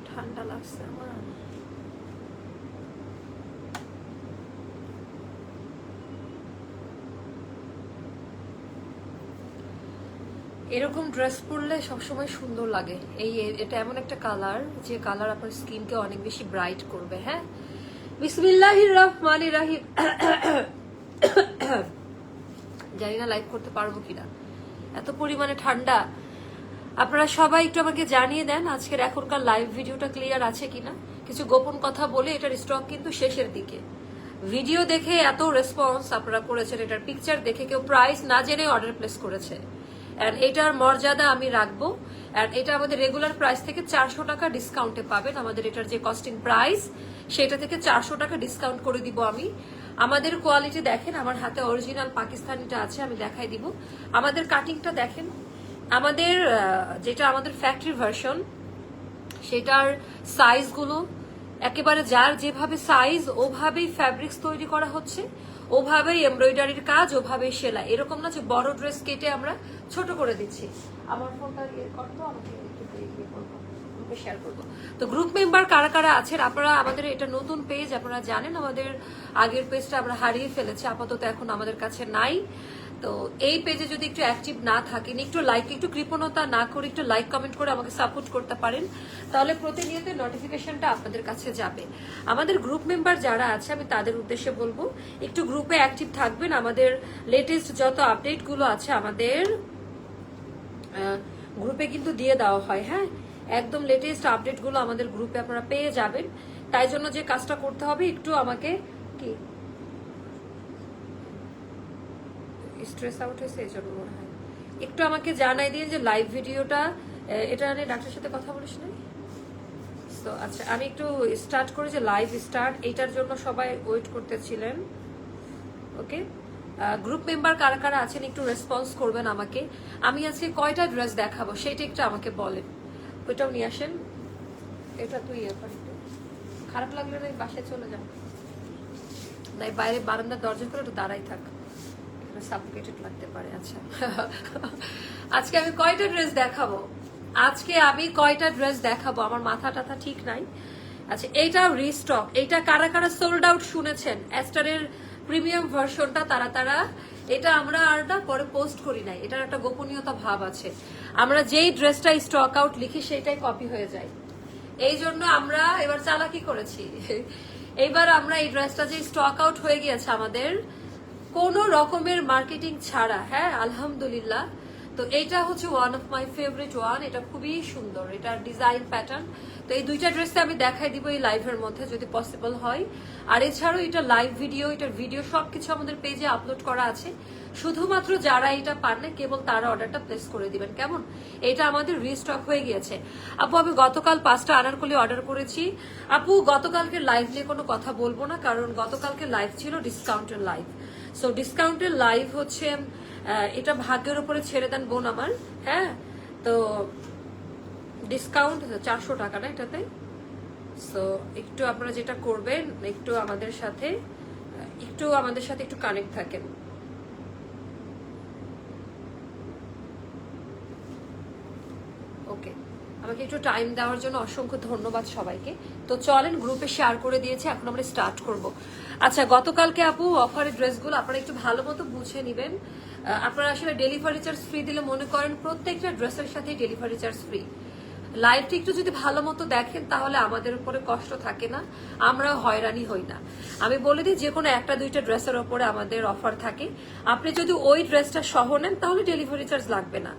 ঠান্ডা লাগছে আমার। এরকম ড্রেস পরলে সবসময় সুন্দর লাগে। এটা এমন একটা কালার যে কালার আপনার স্কিনকে অনেক বেশি ব্রাইট করবে। হ্যাঁ, বিসমিল্লাহির রহমানির রহিম। জানি না লাইভ করতে পারবো কিনা, এত পরিমাণে ঠান্ডা। আপনারা সবাই একটু আমাকে জানিয়ে দেন আজকের এখনকার লাইভ ভিডিওটা ক্লিয়ার আছে কিনা। কিছু গোপন কথা বলে, এটার স্টক কিন্তু শেষের দিকে। ভিডিও দেখে এত রেসপন্স আপনারা করেছেন, এটার পিকচার দেখে কেউ প্রাইস না জেনে অর্ডার প্লেস করেছে। এন্ড এটার মর্যাদা আমি রাখবো। এন্ড এটা আমাদের রেগুলার প্রাইস থেকে 400 টাকা ডিসকাউন্টে পাবেন। আমাদের এটার যে কস্টিং প্রাইস সেটা থেকে 400 টাকা ডিসকাউন্ট করে দিব আমি। আমাদের কোয়ালিটি দেখেন, আমার হাতে অরিজিনাল পাকিস্তানিটা আছে, আমি দেখাই দিব। আমাদের কাটিংটা দেখেন, আমাদের যেটা আমাদের ফ্যাক্টরি ভার্সন সেটার সাইজগুলো একেবারে যার যেভাবে সাইজ ওভাবেই ফ্যাব্রিক্স তৈরি করা হচ্ছে, ওভাবেই এমব্রয়ডারির কাজ, ওভাবেই সেলাই। এরকম না যে বড় ড্রেস কেটে আমরা ছোট করে দিচ্ছি। আমার ফোনটা ইয়ে করতো, আমাকে শেয়ার করবো। তো গ্রুপ মেম্বার কারা কারা আছেন আপনারা, আমাদের এটা নতুন পেজ, আপনারা জানেন আমাদের আগের পেজটা আমরা হারিয়ে ফেলেছি, আপাতত এখন আমাদের কাছে নাই। তো এই পেজে যদি একটু অ্যাক্টিভ না থাকেন, একটু লাইক, একটু কৃপণতা না করে একটু লাইক কমেন্ট করে আমাকে সাপোর্ট করতে পারেন, তাহলে প্রতিনিয়ত নোটিফিকেশনটা আপনাদের কাছে যাবে। আমাদের গ্রুপ মেম্বার যারা আছে আমি তাদের উদ্দেশ্যে বলবো একটু গ্রুপে অ্যাক্টিভ থাকবেন। আমাদের লেটেস্ট যত আপডেটগুলো আছে আমাদের গ্রুপে কিন্তু দিয়ে দেওয়া হয়। হ্যাঁ, একদম লেটেস্ট আপডেটগুলো আমাদের গ্রুপে আপনারা পেয়ে যাবেন। তাই জন্য যে কাজটা করতে হবে, একটু আমাকে কি স্ট্রেস আউট হয়েছে এই জন্য মনে হয়, একটু আমাকে জানাই দিন যে লাইভ ভিডিওটা এটা নিয়ে ডাক্তারের সাথে কথা বলিস নাই তো। আচ্ছা, আমি একটু স্টার্ট করি যে লাইভ স্টার্ট, এইটার জন্য সবাই ওয়েট করতেছিলেন। ওকে, গ্রুপ মেম্বার কারা কারা আছেন একটু রেসপন্স করবেন আমাকে। আমি আজকে কয়টা ড্রেস দেখাবো সেটা একটু আমাকে বলেন। ওইটাও নিয়ে আসেন, এটা তুই খারাপ লাগলে না বাসায় চলে যাও, নাই বাইরে বারান্দার দরজা করে একটু দাঁড়াই থাক, সাফোকেটেড লাগতে পারে। আচ্ছা, আজকে আমি কয়টা ড্রেস দেখাবো, আমার মাথা টাথা ঠিক নাই। আচ্ছা, এইটা রিস্টক, এইটা কারা কারা সোল্ড আউট শুনেছেন, অ্যাস্টারের প্রিমিয়াম ভার্সনটা তারা এটা আমরা আর না পরে পোস্ট করি নাই, এটার একটা গোপনীয়তা ভাব আছে। আমরা যেই ড্রেসটা স্টক আউট লিখি সেটাই কপি হয়ে যায়, এই জন্য আমরা এবার চালাকি করেছি। এইবার আমরা এই ড্রেসটা যে স্টক আউট হয়ে গিয়েছে আমাদের কোন রকমের মার্কেটিং ছাড়া। হ্যাঁ, আলহামদুলিল্লাহ। তো এইটা হচ্ছে one of my favourite one, এটা খুবই সুন্দর, এটার ডিজাইন প্যাটার্ন। তো এই দুইটা ড্রেসটা আমি দেখাই দিব এই লাইভের মধ্যে যদি পসিবল হয়। আর এছাড়াও এটা লাইভ ভিডিও, এটার ভিডিও সবকিছু আমাদের পেজে আপলোড করা আছে। শুধুমাত্র যারা এটা পান না কেবল তারা অর্ডারটা প্লেস করে দিবেন, কেমন? এটা আমাদের রিস্টক হয়ে গিয়েছে। আপু, আমি গতকাল 5টা আনারকলি অর্ডার করেছি। আপু, গতকালকে লাইভ নিয়ে কোনো কথা বলবো না, কারণ গতকালকে লাইভ ছিল ডিসকাউন্টের লাইভ। সো ডিসকাউন্টের লাইভ হচ্ছে এটা ভাগ্যের উপরে ছেড়ে দেন বোন আমার। হ্যাঁ, তো ডিসকাউন্ট 400 টাকা না এটাতে। সো একটু আপনারা যেটা করবেন, একটু আমাদের সাথে একটু কানেক্ট থাকেন। ওকে, আমাকে একটু টাইম দেওয়ার জন্য অসংখ্য ধন্যবাদ সবাইকে। তো চলেন, গ্রুপে শেয়ার করে দিয়েছি, এখন আমরা স্টার্ট করব। আচ্ছা, গতকালকে আপু অফারের ড্রেসগুলো আপনারা একটু ভালো মতো বুঝে নেবেন। আপনারা আসলে ডেলিভারি চার্জ ফ্রি দিলে মনে করেন প্রত্যেকটা ড্রেসের সাথে ডেলিভারি চার্জ ফ্রি। লাইভটি একটু যদি ভালো মতো দেখেন তাহলে আমাদের উপরে কষ্ট থাকে না, আমরা হয়রানি হই না। আমি বলে দিই, যে কোনো একটা দুইটা ড্রেসের ওপরে আমাদের অফার থাকে। আপনি যদি ওই ড্রেসটা সহ নেন তাহলে ডেলিভারি চার্জ লাগবে না,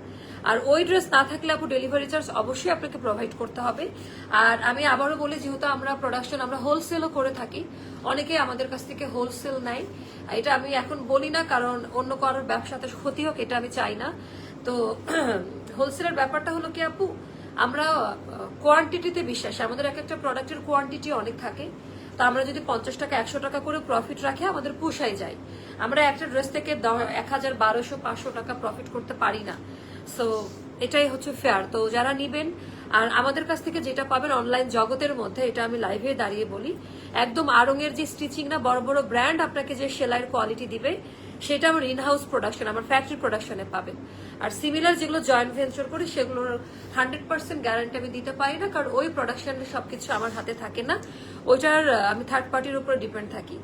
আর ওই ড্রেস না থাকলে আপু ডেলিভারি চার্জ অবশ্যই আপনাকে প্রোভাইড করতে হবে। আর আমি আবারও বলি, যেহেতু আমরা প্রোডাকশন আমরা হোলসেলও করে থাকি, অনেকে আমাদের কাছ থেকে হোলসেল নেয়। এটা আমি এখন বলি না কারণ অন্য কারোর ব্যবসাতে ক্ষতি হোক, এটা আমি চাই না। তো হোলসেলের ব্যাপারটা হলো কি আপু, আমরা কোয়ান্টিটিতে বিশ্বাস, আমাদের এক একটা প্রোডাক্টের কোয়ান্টিটি অনেক থাকে। তো আমরা যদি 50 টাকা 100 টাকা করে প্রফিট রাখি আমাদের পোষাই যায়। আমরা একটা ড্রেস থেকে 1000, 1200, 500 টাকা প্রফিট করতে পারি না। সো এটাই হচ্ছে ফেয়ার। তো যারা নিবেন, আর আমাদের কাছ থেকে যেটা পাবেন অনলাইন জগতের মধ্যে, এটা আমি লাইভে দাঁড়িয়ে বলি, একদম আড়ং এর যে স্টিচিং না, বড় বড় ব্র্যান্ড আপনাকে যে সেলাইয়ের কোয়ালিটি দিবে সেটা আমার ইনহাউস প্রোডাকশন, আমার ফ্যাক্টরি প্রোডাকশনে পাবেন। আর সিমিলার যেগুলো জয়েন্ট ভেঞ্চার করি সেগুলোর 100% গ্যারান্টি আমি দিতে পারি না, কারণ ওই প্রোডাকশনের সবকিছু আমার হাতে থাকে না, ওইটার আমি থার্ড পার্টির উপর ডিপেন্ড থাকি।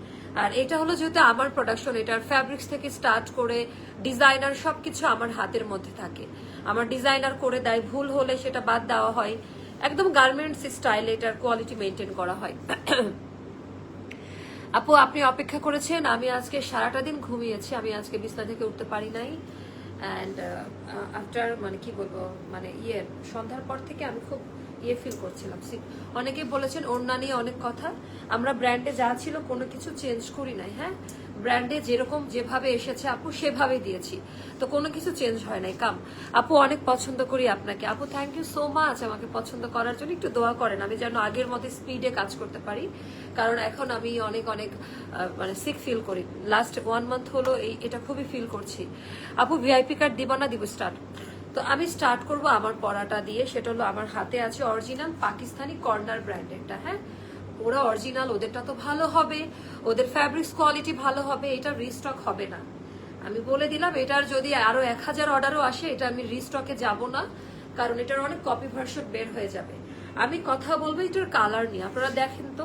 আর এটা হলো যেহেতু আমার প্রোডাকশন, এটার ফ্যাব্রিক্স থেকে স্টার্ট করে ডিজাইনার সবকিছু আমার হাতের মধ্যে থাকে। আমার ডিজাইনার করে দেয়, ভুল হলে সেটা বাদ দেওয়া হয়, একদম গার্মেন্টস স্টাইলে এটার কোয়ালিটি মেনটেন করা হয়। আপু আপনি অপেক্ষা করেছেন, আমি আজকে সারাটা দিন ঘুমিয়েছি, আমি আজকে বিছনা থেকে উঠতে পারি নাই। অ্যান্ড আফটার মানে কি বলবো, মানে সন্ধ্যার পর থেকে আমি খুব ফিল করছিলাম। অনেকে বলেছেন ওড়না নিয়ে অনেক কথা, আমরা ব্র্যান্ডে যা ছিল কোনো কিছু চেঞ্জ করি নাই। হ্যাঁ, ব্র্যান্ডে যেরকম যেভাবে এসেছে আপু সেভাবে দিয়েছি, তো কোনো কিছু চেঞ্জ হয় নাই। কাম আপু অনেক পছন্দ করি আপনাকে। আপু থ্যাংক ইউ সো মাচ আমাকে পছন্দ করার জন্য। একটু দোয়া করেন আমি যেন আগের মতো স্পিডে কাজ করতে পারি, কারণ এখন আমি অনেক অনেক মানে সিক ফিল করি। লাস্ট 1 মান্থ হলো এটা খুবই ফিল করছি। আপু ভিআইপি কার্ড দিব না দিব স্টার্ট? তো আমি স্টার্ট করব আমার পরাটা দিয়ে, সেটা হলো আমার হাতে আছে অরিজিনাল পাকিস্তানি কর্নার ব্র্যান্ডেরটা। হ্যাঁ, ওরা অরিজিনাল, ওদেরটা তো ভালো হবে, ওদের ফ্যাব্রিক্স কোয়ালিটি ভালো হবে, এটা রিস্টক হবে না। আমি বলে দিলাম, এটার যদি আরো 1000 অর্ডারও আসে এটা আমি রিস্টকে যাব না, কারণ এটার অনেক কপি ভার্সন বের হয়ে যাবে। আমি কথা বলবো এটার কালার নিয়ে। আপনারা দেখেন তো,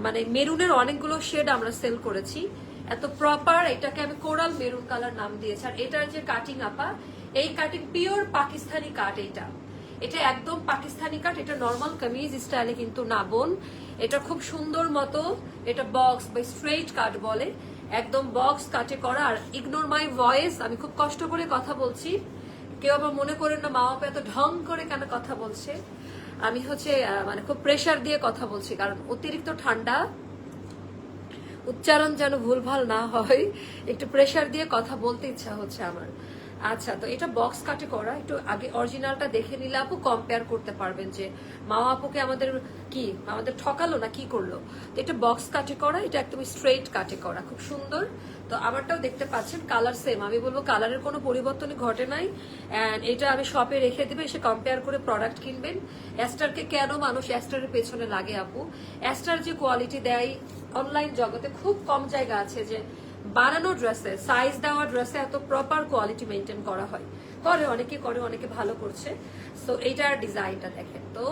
মানে মেরুনের অনেকগুলো শেড আমরা সেল করেছি, এত প্রপার। এটাকে আমি কোরাল মেরুন কালার নাম দিয়েছি। আর এটার যে কাটিং আপা, এই কাটিং পিওর পাকিস্তানি কাট। এটা একদম পাকিস্তানি কাট, এটা নর্মাল কামিজ স্টাইলে কিন্তু না বোন, এটা খুব সুন্দর মতো, এটা বক্স বা স্ট্রেইট কাট বলে, একদম বক্স কাটে করা। আর ইগনোর মাই ভয়েস, আমি খুব কষ্ট করে কথা বলছি, কেউ আবার মনে করেন না মা বাবা এত ঢং করে কেন কথা বলছে। আমি মানে খুব প্রেসার দিয়ে কথা বলছি, কারণ অতিরিক্ত ঠান্ডা, উচ্চারণ যেন ভুলভাল না হয়, একটু প্রেসার দিয়ে কথা বলতে ইচ্ছা হচ্ছে আমার। আচ্ছা, তো এটা বক্স কাটে করা, একটু আগে অরিজিনালটা দেখে নিলে আপু কম্পেয়ার করতে পারবেন যে মামা আপুকে আমাদের ঠকালো না কি করলো। তো এটা বক্স কাটে করা, এটা একদম স্ট্রেইট কাটে করা, খুব সুন্দর। তো আমারটাও দেখতে পাচ্ছেন কালার সেম, আমি বলবো কালারের কোনো পরিবর্তনই ঘটে নাই। অ্যান্ড এটা আমি শপে রেখে দিবে, এসে কম্পেয়ার করে প্রোডাক্ট কিনবেন। অ্যাস্টারকে কেন মানুষ অ্যাস্টারের পেছনে লাগে আপু, অ্যাস্টার যে কোয়ালিটি দেয় অনলাইন জগতে খুব কম জায়গা আছে যে বানানো ড্রেসে, সাইজ দেওয়া ড্রেসে এত প্রপার কোয়ালিটি মেনটেন করা হয়। অনেকে করে, অনেকে ভালো করছে। তো এইটার ডিজাইনটা দেখেন তো,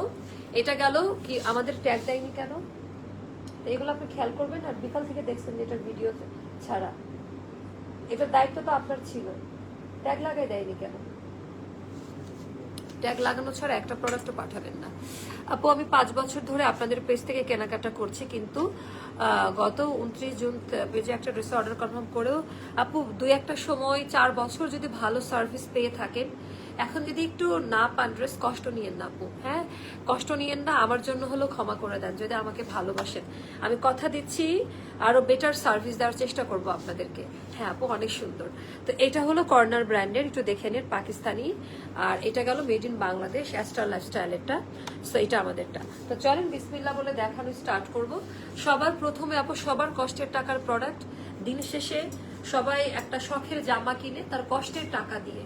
এটা গেল কি আমাদের ট্যাগ দেয়নি কেন, এগুলো আপনি খেয়াল করবেন। আর বিকাল থেকে দেখছেন এটার ভিডিও ছাড়া, এটার দায়িত্ব তো আপনার ছিল, ট্যাগ লাগাই দেয়নি কেন? ট্যাগ লাগানো ছাড়া একটা প্রোডাক্টও পাঠাবেন না। আপু আমি 5 বছর ধরে আপনাদের পেজ থেকে কেনাকাটা করছি, কিন্তু গত 29 জুন পেজে একটা ড্রেস অর্ডার কনফার্ম করেও আপু 2-1 সময় 4 বছর যদি ভালো সার্ভিস পেয়ে থাকেন, এখন যদি একটু না পান ড্রেস, কষ্ট নিয়েন না আপু। হ্যাঁ, কষ্ট নিয়েন না, আমার জন্য হলো ক্ষমা করে দেন যদি আমাকে ভালোবাসেন। আমি কথা দিচ্ছি আরো বেটার সার্ভিস দেওয়ার চেষ্টা করব আপনাদেরকে। হ্যাঁ আপু অনেক সুন্দর। তো এটা হলো কর্নার ব্র্যান্ডের, একটু দেখে নিন, পাকিস্তানি। আর এটা গেল মেড ইন বাংলাদেশ অ্যাস্টার লাইফস্টাইলেরটা। সো এটা আমাদেরটা। তো চলেন বিসমিল্লাহ বলে দেখানো স্টার্ট করব। সবার প্রথমে আপু সবার কষ্টের টাকার প্রোডাক্ট, দিন শেষে সবাই একটা শখের জামা কিনে তার কষ্টের টাকা দিয়ে।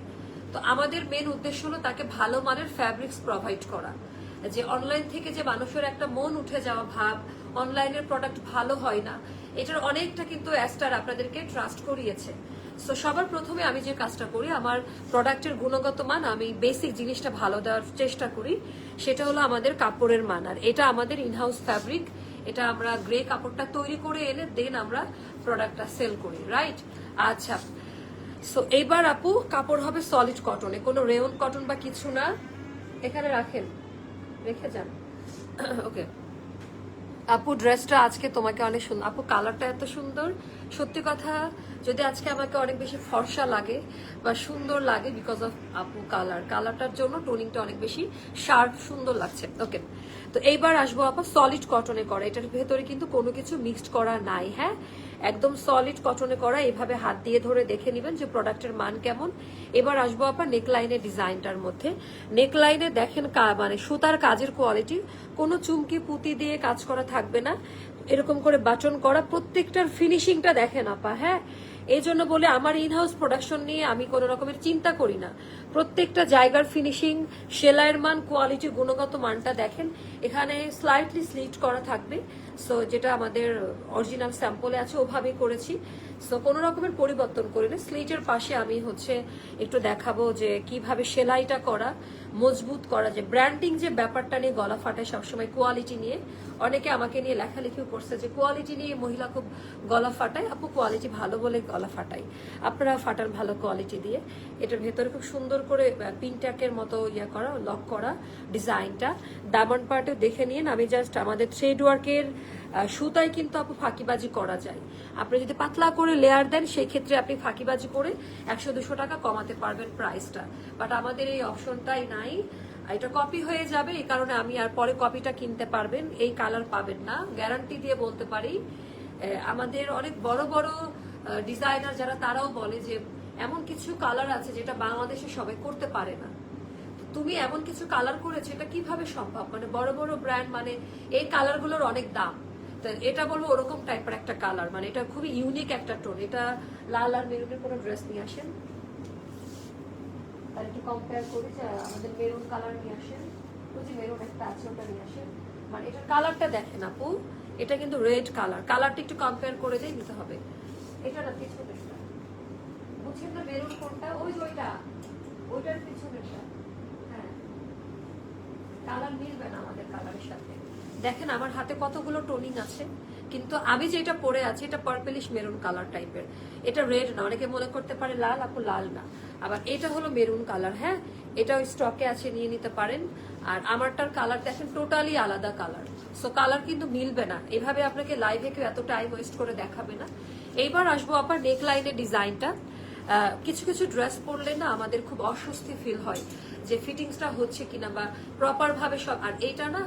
তো আমাদের মেন উদ্দেশ্য হলো তাকে ভালো মানের ফ্যাব্রিক্স প্রোভাইড করা। যে অনলাইন থেকে যে মানুষের একটা মন উঠে যাওয়া ভাব, অনলাইনের প্রোডাক্ট ভালো হয় না, এটার অনেকটা কিন্তু অ্যাস্টার আপনাদেরকে ট্রাস্ট করিয়েছে। সো সবার প্রথমে আমি যে কাজটা করি, আমার প্রোডাক্টের গুণগত মান, আমি বেসিক জিনিসটা ভালো দেওয়ার চেষ্টা করি, সেটা হলো আমাদের কাপড়ের মান। আর এটা আমাদের ইনহাউস ফ্যাব্রিক, এটা আমরা গ্রে কাপড়টা তৈরি করে এনে দেন আমরা প্রোডাক্টটা সেল করি, রাইট? আচ্ছা, সো এইবার আপু কাপড় হবে সলিড কটনে, কোনো রেয়ন কটন বা কিছু না। এখানে রেখে যান। ওকে আপু, ড্রেসটা আজকে তোমাকে অনেক সুন্দর আপু, কালারটা এত সুন্দর। সত্যি কথা, যদি আজকে আমাকে অনেক বেশি ফর্সা লাগে বা সুন্দর লাগে বিকজ অফ আপু কালারটার জন্য টোনিংটা অনেক বেশি শার্প সুন্দর লাগছে। ওকে, তো এইবার আসবো আপা সলিড কটনে করা, এটার ভেতরে কিন্তু কোনো কিছু মিক্সড করা নাই। হ্যাঁ, একদম সলিড কটনে করা, এভাবে হাত দিয়ে ধরে দেখে নেবেন যে প্রোডাক্টের মান কেমন। এবার আসবো আপা নেকলাইনের ডিজাইনটার মধ্যে। নেকলাইনে দেখেন মানে সুতার কাজের কোয়ালিটি, কোনো চুমকি পুঁতি দিয়ে কাজ করা থাকবে না, এরকম করে বাটন করা, প্রত্যেকটার ফিনিশিংটা দেখেন আপা। হ্যাঁ, এই জন্য বলে আমার ইনহাউস প্রোডাকশন নিয়ে আমি কোনো রকমের চিন্তা করি না। প্রত্যেকটা জায়গার ফিনিশিং, সেলাইয়ের মান, কোয়ালিটি, গুণগত মানটা দেখেন। এখানে স্লাইটলি স্লিট করা থাকবে, সো যেটা আমাদের অরিজিনাল স্যাম্পলে আছে ওভাবেই করেছি। সো কোনো রকমের পরিবর্তন করি না। স্লিটের পাশে আমি হচ্ছে একটু দেখাবো যে কিভাবে সেলাইটা করা, মজবুত করা, যে ব্র্যান্ডিং যে ব্যাপারটা নিয়ে গলা ফাটায় সবসময়, কোয়ালিটি নিয়ে। অনেকে আমাকে নিয়ে লেখালেখিও করছে যে কোয়ালিটি নিয়ে মহিলা খুব গলা ফাটায়। আপু কোয়ালিটি ভালো বলে গলা ফাটাই, আপনারা ফাটান ভালো কোয়ালিটি দিয়ে। এটার ভেতরে খুব সুন্দর করে পিনট্যাকের মতো ইয়ে করা, লক করা ডিজাইনটা। ডায়মন্ড পার্টে দেখে নিন। আমি জাস্ট আমাদের থ্রেড ওয়ার্কের সুতায় কিন্তু আপু ফাঁকিবাজি করা যায়। আপনি যদি পাতলা করে লেয়ার দেন সেই ক্ষেত্রে আপনি ফাঁকিবাজি করে 100-200 টাকা কমাতে পারবেন প্রাইসটা, বাট আমাদের এই অপশনটাই নাই। এটা কপি হয়ে যাবে, এই কারণে আমি আর পরে কপিটা কিনতে পারবেন, এই কালার পাবেন না, গ্যারান্টি দিয়ে বলতে পারি। আমাদের অনেক বড় বড় ডিজাইনার যারা, তারাও বলে যে এমন কিছু কালার আছে যেটা বাংলাদেশে সবাই করতে পারে না। তুমি এমন কিছু কালার করেছো, এটা কিভাবে সম্ভব? মানে বড় বড় ব্র্যান্ড, মানে এই কালারগুলোর অনেক দাম। এটা বলবো ওরকম টাইপের একটা কালার, মানে এটা খুবই ইউনিক একটা টোন। এটা লাল আর মেরুনের কোনো ড্রেস নিয়ে আসেন, আর একটু কম্পেয়ার করি যে আমাদের মেরুন কালার নিয়ে আসেন। ওই যে মেরুন একটা আছে, ওটা নিয়ে আসেন। মানে এটার কালারটা দেখেন আপু, এটা কিন্তু রেড কালার। কালারটা একটু কম্পেয়ার করে দিয়ে নিতে হবে। এটা না পিছনেরটা, বুঝছেন না মেরুন কোনটা? ওই যে ওইটার পিছনেরটা। হ্যাঁ, কালার মিলবে না আমাদের কালারের সাথে। দেখেন আমার হাতে কতগুলো টোনিং আছে, কিন্তু আমি যেটা পরে আছি এটা পার্পলিশ মেরুন কালার টাইপের। এটা রেড না, অনেকে মনে করতে পারে লাল, আপু লাল না। আবার এটা হলো মেরুন কালার। হ্যাঁ, এটাও স্টকে আছে, নিয়ে নিতে পারেন। আর আমারটার কালার দেখেন টোটালি আলাদা কালার। সো কালার কিন্তু মিলবে না। এভাবে আপনাকে লাইভে কেউ এত টাইম ওয়েস্ট করে দেখাবে না। এইবার আসবো আবার নেক লাইনের ডিজাইনটা। কিছু কিছু ড্রেস পরলে না আমাদের খুব অস্বস্তি ফিল হয় যে ফিটিংসটা হচ্ছে কিনা বা প্রপার ভাবে সব। আর এইটা না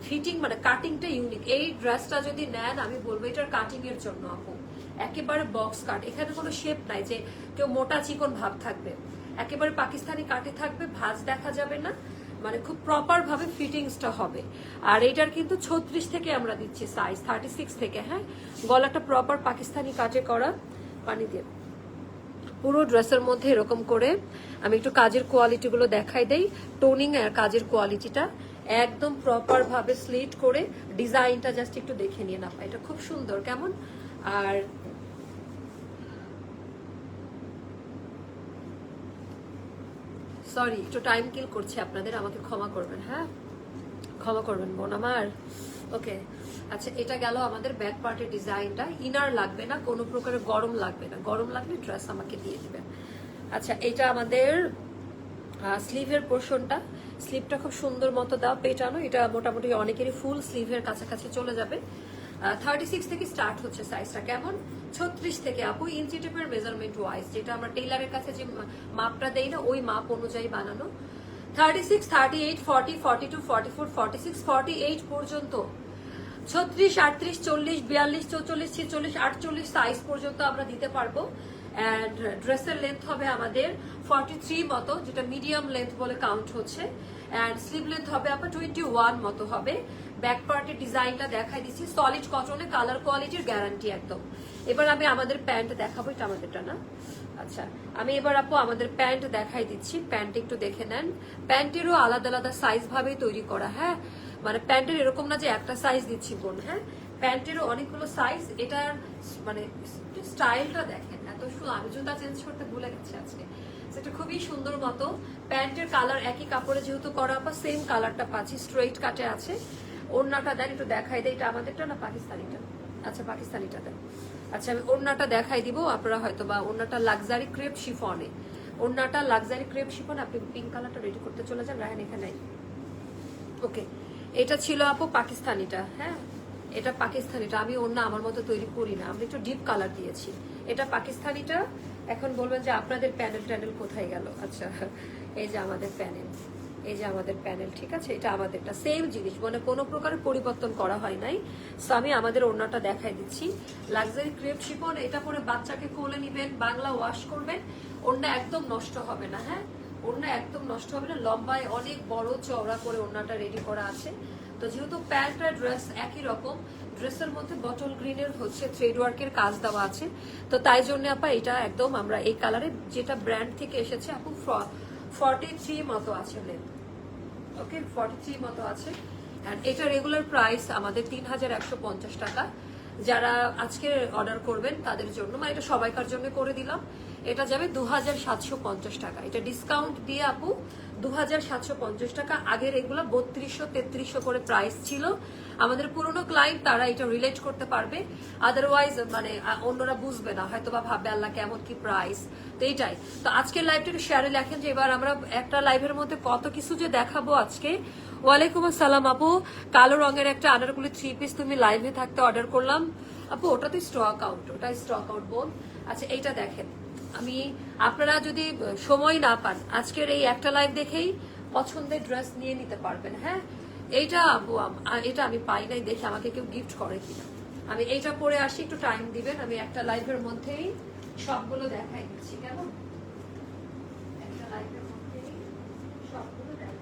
ফিটিং, মানে কাটিংটা ইউনিক। এই ড্রেসটা যদি নেন আমি বলবো এটার কাটিং এর জন্য আপু একেবারে বক্স কাট। এখানে কোনো শেপ নাই যে কেউ মোটা চিকন ভাব থাকবে, একেবারে পাকিস্তানি কাটে থাকবে, ভাঁজ দেখা যাবে না, মানে খুব প্রপার ভাবে ফিটিংসটা হবে। আর এটার কিন্তু 36 থেকে আমরা দিচ্ছি সাইজ, 36 থেকে। হ্যাঁ, গলাটা প্রপার পাকিস্তানি কাটে করা। পানি দিয়ে পুরো ড্রেসের মধ্যে এরকম করে আমি একটু কাজের কোয়ালিটি গুলো দেখাই দেই। টোনিং আর কাজের কোয়ালিটিটা একদম প্রপার ভাবে স্লিট করে ডিজাইনটা জাস্ট একটু দেখে নিয়ে না, এটা খুব সুন্দর কেমন। আর সরি একটু টাইম কিল করছি আপনাদের, আমাকে ক্ষমা করবেন। হ্যাঁ, ক্ষমা করবেন বোন আমার। ওকে, আচ্ছা এটা গেল আমাদের ব্যাক পার্টের ডিজাইনটা। ইনার লাগবে না, কোনো প্রকারের গরম লাগবে না, গরম লাগলে ড্রেস আমাকে দিয়ে দিবেন। আচ্ছা এটা আমাদের স্লিভের পোর্শনটা। স্লিভটা খুব সুন্দর মতো দেওয়া, পেটানো। এটা মোটামুটি অনেকেরই ফুল স্লিভের কাছাকাছি চলে যাবে। 36 থেকে স্টার্ট হচ্ছে সাইজটা কেমন, 36 থেকে আপু ইঞ্চি টেপের মেজারমেন্ট ওয়াইজ, যেটা আমরা টেইলারের কাছে যে মাপটা দেই না ওই মাপ অনুযায়ী বানানো। 36, 38, 40, 42, 44, 46, 48 পর্যন্ত, 36, 38, 40, 42, 44, 46, 48 সাইজ পর্যন্ত আমরা দিতে পারবো। অ্যান্ড ড্রেসের লেন্থ হবে আমাদের 43 মতো, যেটা মিডিয়াম লেন্থ বলে কাউন্ট হচ্ছে। অ্যান্ড স্লিভ লেন্থ হবে আপনার 21 মতো হবে। ব্যাক পার্টের ডিজাইনটা দেখাই দিচ্ছি, সলিড কটনে, কালার কোয়ালিটির গ্যারান্টি একদম। এবার আমি আমাদের প্যান্ট দেখাবো, এটা আমাদেরটা না। আচ্ছা আমি এবার আপু আমাদের প্যান্ট দেখাই দিচ্ছি। প্যান্ট একটু দেখে নেন। প্যান্টেরও আলাদা আলাদা সাইজ ভাবেই তৈরি করা। হ্যাঁ, মানে প্যান্টের এরকম না যে একটা সাইজ দিচ্ছি বোন। হ্যাঁ, প্যান্টেরও অনেকগুলো সাইজ। এটার মানে স্টাইলটা দেখেন এত সুন্দর। আমি জুতা চেঞ্জ করতে ভুলে গেছি আজকে। সেটা খুবই সুন্দর মতো। প্যান্টের কালার একই কাপড়ে যেহেতু করা, আপা সেম কালারটা পাচ্ছি, স্ট্রেইট কাটে আছে। ওড়নাটা দেন একটু দেখাই দেয়, এটা আমাদেরটা না পাকিস্তানিটা? আচ্ছা পাকিস্তানিটা দেন। আচ্ছা আমি ওড়নাটা দেখাই দিব, আপনারা হয়তো বা ওড়নাটা লাক্সারি ক্রেপ শিফনে, ওড়নাটা লাক্সারি ক্রেপ শিফন। আপনি পিঙ্ক কালারটা রেডি করতে চলে যান, রায়ন এখানে। ওকে, এটা ছিল আপু পাকিস্তানিটা। হ্যাঁ, এটা পাকিস্তানিটা। আমি ওড়না আমার মতো তৈরি করি না, আমরা একটু ডিপ কালার দিয়েছি। এটা পাকিস্তানিটা। এখন বলবেন যে আপনাদের প্যানেল ট্যানেল কোথায় গেল? আচ্ছা এই যে আমাদের প্যানেল, এই যে আমাদের প্যানেল, ঠিক আছে। এটা আমাদেরটা সেম জিনিস, মানে কোনো প্রকারের পরিবর্তন করা হয় নাই। সো আমি আমাদের ওড়নাটা দেখাই দিচ্ছি। Luxury crepe chiffon. এটা পরে বাচ্চাকে কোলে নিবেন, বাংলা ওয়াশ করবেন, ওড়না একদম নষ্ট হবে না। হ্যাঁ, ওড়না একদম নষ্ট হবে না, লম্বায় অনেক বড় চওড়া করে ওড়নাটা রেডি করা আছে। তো যেহেতু প্যান্ট আর ড্রেস একই রকম, ড্রেসের মধ্যে বটল গ্রিনের হচ্ছে থ্রেড ওয়ার্কের কাজ দেওয়া আছে, তো তাই জন্য আপা এটা একদম আমরা এই কালারে, যেটা ব্র্যান্ড থেকে এসেছে আপু 43 মতো আছে লেন্থ, ওকে 43 মতো আছে। এন্ড এটা রেগুলার প্রাইস আমাদের 3150 টাকা। যারা আজকে অর্ডার করবেন তাদের জন্য, মানে এটা সবাইকার জন্য করে দিলাম, এটা যাবে 2750 টাকা। এটা ডিসকাউন্ট দিয়ে আপু 2750 টাকা। আগের এগুলো 3200-3300 করে প্রাইস ছিল। আমাদের পুরনো ক্লায়েন্ট তারা এটা রিলেট করতে পারবে, আদারওয়াইজ মানে অন্যরা বুঝবে না, হয়তো বা ভাববে আল্লাহ কেমন কি প্রাইস। তো এইটাই তো আজকের লাইভটা একটু শেয়ারে লেখেন যে এবার আমরা একটা লাইভের মধ্যে কত কিছু যে দেখাবো আজকে। ওয়ালাইকুম আসসালাম আপু, কালো রঙের একটা আনারকলি 3 পিস তুমি লাইভে থাকতে অর্ডার করলাম আপু, ওটা তো স্টক আউট, ওটা স্টক আউট বোন। আচ্ছা এইটা দেখেন, আমি আপনারা যদি সময় না পান আজকের এই একটা লাইভ দেখেই পছন্দের ড্রেস নিয়ে নিতে পারবেন। হ্যাঁ এইটা আপু এটা আমি পাই নাই, দেখে আমাকে কেউ গিফট করে কিনা। আমি এইটা পরে আসি, একটু টাইম দিবেন, আমি একটা লাইভের মধ্যেই সবগুলো দেখাই দিচ্ছি, কেমন? একটা লাইভের মধ্যেই সবগুলো দেখাই।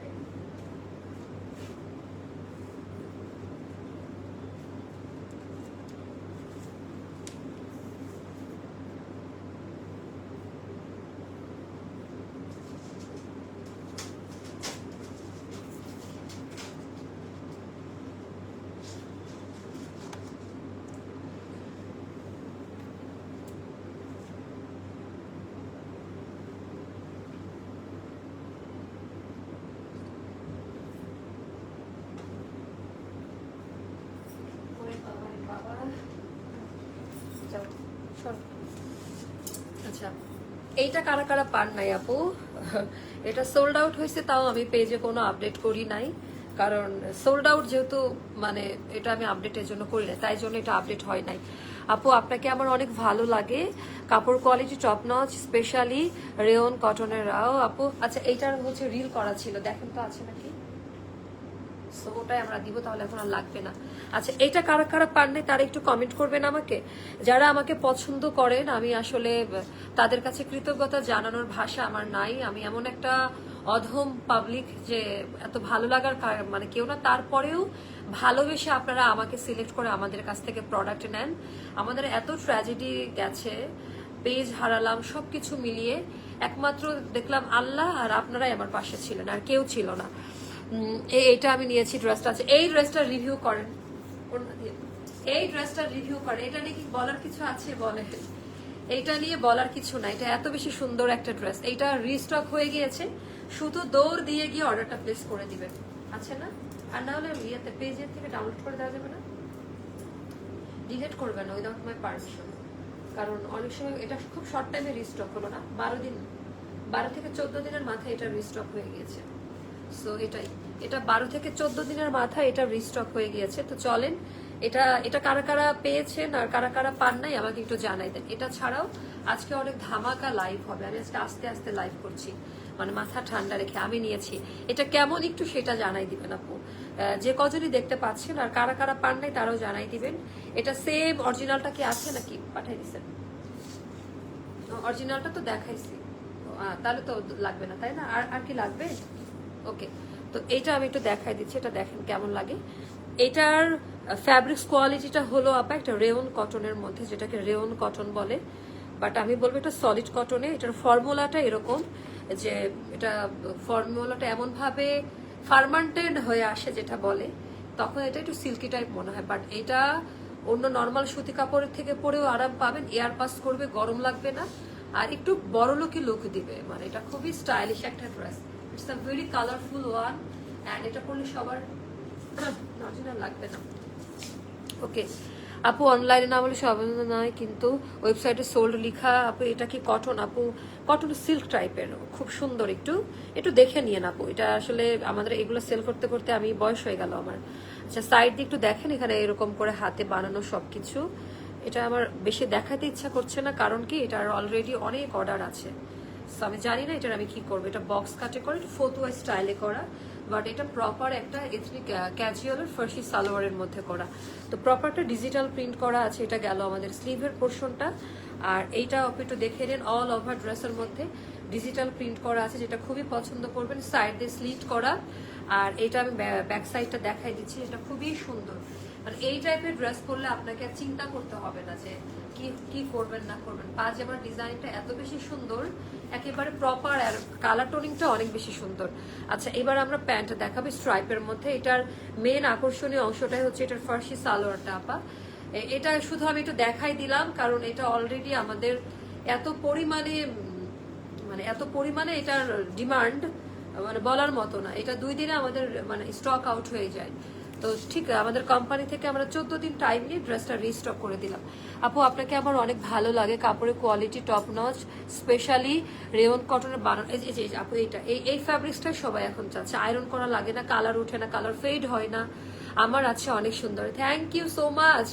আচ্ছা এইটা কারা কারা পান নাই আপু? এটা সোল্ড আউট হয়েছে, তাও আমি পেজে কোনো আপডেট করি নাই, কারণ সোল্ড আউট যেহেতু মানে এটা আমি আপডেটের জন্য করি না, তাই জন্য এটা আপডেট হয় নাই। আপু আপনাকে আমার অনেক ভালো লাগে, কাপড় quality top notch, specially rayon কটনের। আপু আচ্ছা এইটার হচ্ছে রিল করা ছিল, দেখেন তো আছে নাকি, সো ওটাই আমরা দিব, তাহলে এখন আর লাগবে না। আচ্ছা এটা কারা কারা পান নাই তারা একটু কমেন্ট করবেন আমাকে। যারা আমাকে পছন্দ করেন, আমি আসলে তাদের কাছে কৃতজ্ঞতা জানানোর ভাষা আমার নাই। আমি এমন একটা অধম পাবলিক যে এত ভালো লাগার মানে কেউ না, তারপরেও ভালোবেসে আপনারা আমাকে সিলেক্ট করে আমাদের কাছ থেকে প্রোডাক্ট নেন। আমাদের এত ট্র্যাজেডি গেছে, পেজ হারালাম, সবকিছু মিলিয়ে একমাত্র দেখলাম আল্লাহ আর আপনারাই আমার পাশে ছিলেন, আর কেউ ছিল না। এইটা আমি নিয়েছি, ড্রেসটা আছে, এই ড্রেসটা রিভিউ করেন, এই ড্রেসটা রিভিউ করেন, এটা নিয়ে কি বলার কিছু আছে বলে? এইটা নিয়ে বলার কিছু না, এটা এত বেশি সুন্দর একটা ড্রেস। এইটা রিস্টক হয়ে গিয়েছে, শুধু দৌড় দিয়ে গিয়ে অর্ডারটা প্লেস করে দিবেন, আছে না? আর না হলে ইয়েতে পেজের থেকে ডাউনলোড করে দেওয়া যাবে না, ডিলিট করবেন উইদাউট মাই পারমিশন, কারণ অনেক সময় এটা খুব শর্ট টাইমে রিস্টক হলো না, 12 থেকে 14 দিনের মাথায় এটা রিস্টক হয়ে গিয়েছে। সো এটাই, এটা 12 থেকে 14 দিনের মাথায় এটা রিস্টক হয়ে গিয়েছে। তো চলেন এটা কারা কারা পেয়েছেন আর কারা কারা পান নাই আমাকে একটু জানাই দেন। এটা ছাড়াও আজকে অনেক ধামাকা লাইভ হবে, আমি আজকে আস্তে আস্তে লাইভ করছি, মানে মাথা ঠান্ডা রেখে আমি নিয়েছি। এটা কেমন একটু সেটা জানাই দিবেন আপু, যে কজনই দেখতে পাচ্ছেন, আর কারা কারা পান নাই তারাও জানাই দিবেন। এটা সেম অরিজিনালটা কি আছে নাকি পাঠাই দিচ্ছেন? অরিজিনালটা তো দেখাইছি, তাহলে তো লাগবে না তাই না? আর কি লাগবে? ওকে, তো এইটা আমি একটু দেখাই দিচ্ছি, এটা দেখেন কেমন লাগে। এটার ফ্যাব্রিক্স কোয়ালিটিটা হলো আপা একটা রেয়ন কটনের মধ্যে, যেটাকে রেয়ন কটন বলে, বাট আমি বলবো এটা সলিড কটনে। এটার ফর্মুলাটা এরকম যে এটা ফর্মুলাটা এমন ভাবে ফার্মান্টেড হয়ে আসে যেটা বলে, তখন এটা একটু সিল্কি টাইপ মনে হয়, বাট এটা অন্য নর্মাল সুতি কাপড়ের থেকে পরেও আরাম পাবেন, এয়ার পাস করবে, গরম লাগবে না, আর একটু বড় লোকই লুক দিবে। মানে এটা খুবই স্টাইলিশ একটা dress, it's a very colourful one, and এটা পরলে সবার অরিজিনাল লাগবে না। ওকে আপু অনলাইনে না বলে সব নয়, কিন্তু ওয়েবসাইটে সোল্ড লিখা। আপু এটা কি কটন? আপু কটন সিল্ক টাইপের, খুব সুন্দর, একটু একটু দেখে নিয়ে আপু। এটা আসলে আমাদের এগুলো সেল করতে করতে আমি বয়স হয়ে গেল আমার। আচ্ছা সাইড দিয়ে একটু দেখেন, এখানে এরকম করে হাতে বানানো সবকিছু। এটা আমার বেশি দেখাতে ইচ্ছা করছে না, কারণ কি এটার অলরেডি অনেক অর্ডার আছে, সো আমি জানি না এটার আমি কি করবো। এটা বক্স কাটে করে একটু ফতুয়া স্টাইলে করা, বাট এটা প্রপার একটা এথনিক ক্যাজুয়াল ফার্সি সালোয়ারের মধ্যে করা। তো প্রপার একটা ডিজিটাল প্রিন্ট করা আছে। এটা গেল আমাদের স্লিভের পোর্শনটা, আর এইটা আপনি একটু দেখে নেন অল ওভার ড্রেসের মধ্যে ডিজিটাল প্রিন্ট করা আছে, যেটা খুবই পছন্দ করবেন। সাইড দিয়ে স্লিট করা, আর এটা আমি ব্যাক সাইডটা দেখাই দিচ্ছি, এটা খুবই সুন্দর। মানে এই টাইপের ড্রেস পরলে আপনাকে আর চিন্তা করতে হবে না যে কি কি করবেন না করবেন। পাজামার ডিজাইনটা এত বেশি সুন্দর, একেবারে প্রপার, আর কালার টোনিংটা অনেক বেশি সুন্দর। আচ্ছা, এবার আমরা প্যান্ট দেখাবো স্ট্রাইপের মধ্যে। এটার মেন আকর্ষণীয় অংশটাই হচ্ছে এটার ফার্সি সালোয়ারটা আপা। এটা শুধু আমি একটু দেখাই দিলাম, কারণ এটা অলরেডি আমাদের এত পরিমাণে মানে এত পরিমাণে এটার ডিমান্ড মানে বলার মতো না। এটা 2 দিনে আমাদের মানে স্টক আউট হয়ে যায়। তো ঠিক আমাদের কোম্পানি থেকে আমরা 14 দিন টাইম নিয়ে ড্রেসটা রিস্টক করে দিলাম। আপু আপনাকে আমার অনেক ভালো লাগে, কাপড়ের quality top notch, specially rayon কটনের বানানো। এই যে আপু এইটা এই ফ্যাব্রিক্সটা সবাই এখন চাচ্ছে, আয়রন করা লাগে না, কালার ওঠে না, কালার ফেড হয় না। আমার আছে অনেক সুন্দর। থ্যাংক ইউ সো মাচ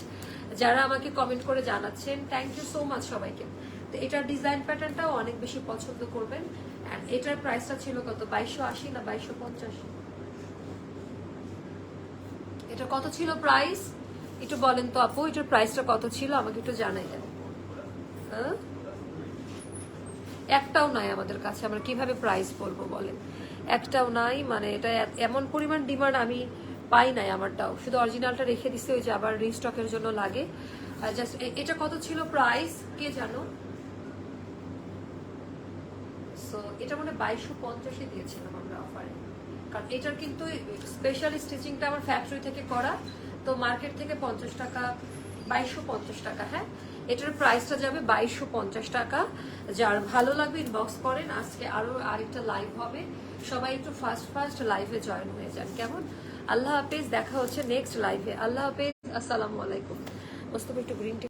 যারা আমাকে কমেন্ট করে জানাচ্ছেন, থ্যাংক ইউ সো মাচ সবাইকে। তো এটার ডিজাইন প্যাটার্নটাও অনেক বেশি পছন্দ করবেন। এন্ড এটার প্রাইসটা ছিল কত, 2280 না 2250? এটা কত ছিল প্রাইস একটু বলেন তো আপু, এটার প্রাইসটা কত ছিল আমাকে একটু জানাই দেন। হ্যাঁ, একটাও নাই আমাদের কাছে, আমরা কিভাবে প্রাইস বলবো বলেন? একটাও নাই, মানে এটা এমন পরিমাণ ডিমান্ড আমি পাই নাই। আমারটাও শুধু অরিজিনালটা রেখে দিছে, ওই যে আবার রিস্টকের জন্য লাগে। জাস্ট এটা কত ছিল প্রাইস কে জানো? সো এটা মানে 2250 দিয়েছিলাম আমরা অফারে, কারণ এটার কিন্তু স্পেশাল স্টিচিংটা আমার ফ্যাক্টরি থেকে করা, তো মার্কেট থেকে 50 টাকা, 2250 টাকা। হ্যাঁ, এটার প্রাইসটা যাবে 2250 টাকা। যার ভালো লাগবে ইনবক্স করেন। আজকে আরো আরেকটা লাইভ হবে, সবাই একটু ফার্স্ট লাইভে জয়েন হয়ে যান কেমন? আল্লাহ হাফেজ, দেখা হচ্ছে নেক্সট লাইভে। আল্লাহ হাফেজ, আসসালামু আলাইকুম। মোস্তফা একটু গ্রিন টি